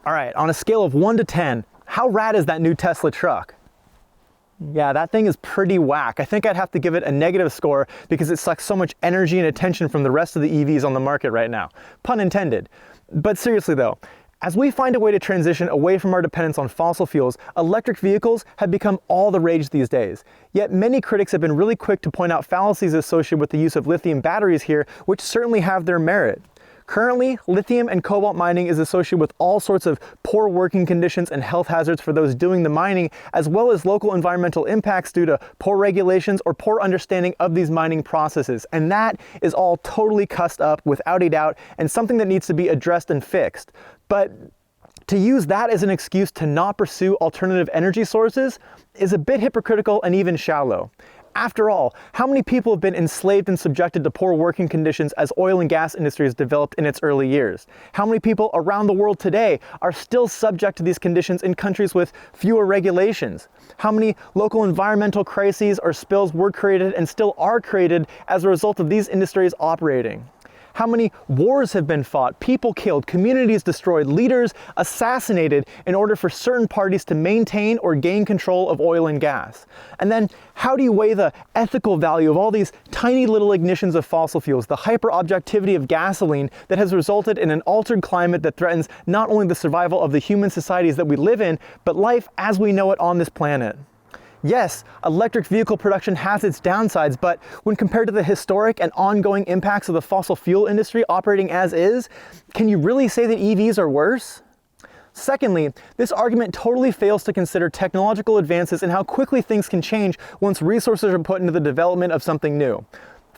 All right, on a scale of 1 to 10, how rad is that new Tesla truck? Yeah, that thing is pretty whack. I think I'd have to give it a negative score because it sucks so much energy and attention from the rest of the EVs on the market right now. Pun intended. But seriously though, as we find a way to transition away from our dependence on fossil fuels, electric vehicles have become all the rage these days. Yet many critics have been really quick to point out fallacies associated with the use of lithium batteries here, which certainly have their merit. Currently, lithium and cobalt mining is associated with all sorts of poor working conditions and health hazards for those doing the mining, as well as local environmental impacts due to poor regulations or poor understanding of these mining processes. And that is all totally cussed up without a doubt and something that needs to be addressed and fixed. But to use that as an excuse to not pursue alternative energy sources is a bit hypocritical and even shallow. After all, how many people have been enslaved and subjected to poor working conditions as oil and gas industries developed in its early years? How many people around the world today are still subject to these conditions in countries with fewer regulations? How many local environmental crises or spills were created and still are created as a result of these industries operating? How many wars have been fought, people killed, communities destroyed, leaders assassinated in order for certain parties to maintain or gain control of oil and gas? And then how do you weigh the ethical value of all these tiny little ignitions of fossil fuels, the hyper-objectivity of gasoline that has resulted in an altered climate that threatens not only the survival of the human societies that we live in, but life as we know it on this planet? Yes, electric vehicle production has its downsides, but when compared to the historic and ongoing impacts of the fossil fuel industry operating as is, can you really say that EVs are worse? Secondly, this argument totally fails to consider technological advances and how quickly things can change once resources are put into the development of something new.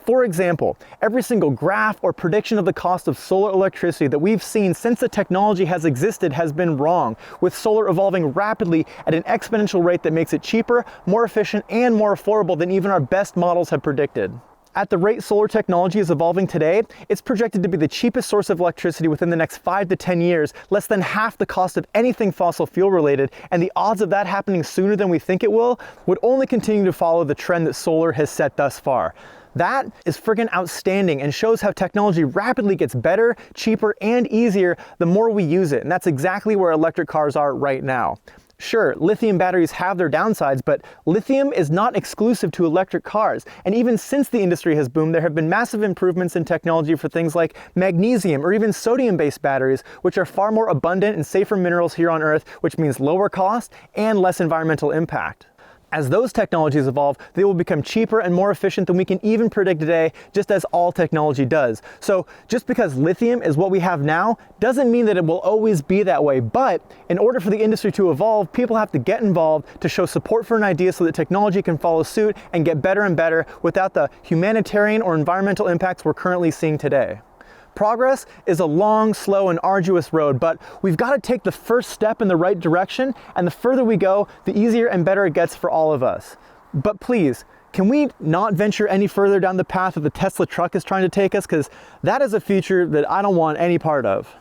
For example, every single graph or prediction of the cost of solar electricity that we've seen since the technology has existed has been wrong, with solar evolving rapidly at an exponential rate that makes it cheaper, more efficient, and more affordable than even our best models have predicted. At the rate solar technology is evolving today, it's projected to be the cheapest source of electricity within the next 5 to 10 years, less than half the cost of anything fossil fuel related, and the odds of that happening sooner than we think it will would only continue to follow the trend that solar has set thus far. That is friggin' outstanding and shows how technology rapidly gets better, cheaper, and easier the more we use it, and that's exactly where electric cars are right now. Sure, lithium batteries have their downsides, but lithium is not exclusive to electric cars, and even since the industry has boomed, there have been massive improvements in technology for things like magnesium or even sodium-based batteries, which are far more abundant and safer minerals here on Earth, which means lower cost and less environmental impact. As those technologies evolve, they will become cheaper and more efficient than we can even predict today, just as all technology does. So just because lithium is what we have now doesn't mean that it will always be that way. But in order for the industry to evolve, people have to get involved to show support for an idea so that technology can follow suit and get better and better without the humanitarian or environmental impacts we're currently seeing today. Progress is a long, slow, and arduous road, but we've got to take the first step in the right direction, and the further we go, the easier and better it gets for all of us. But please, can we not venture any further down the path that the Tesla truck is trying to take us? Because that is a future that I don't want any part of.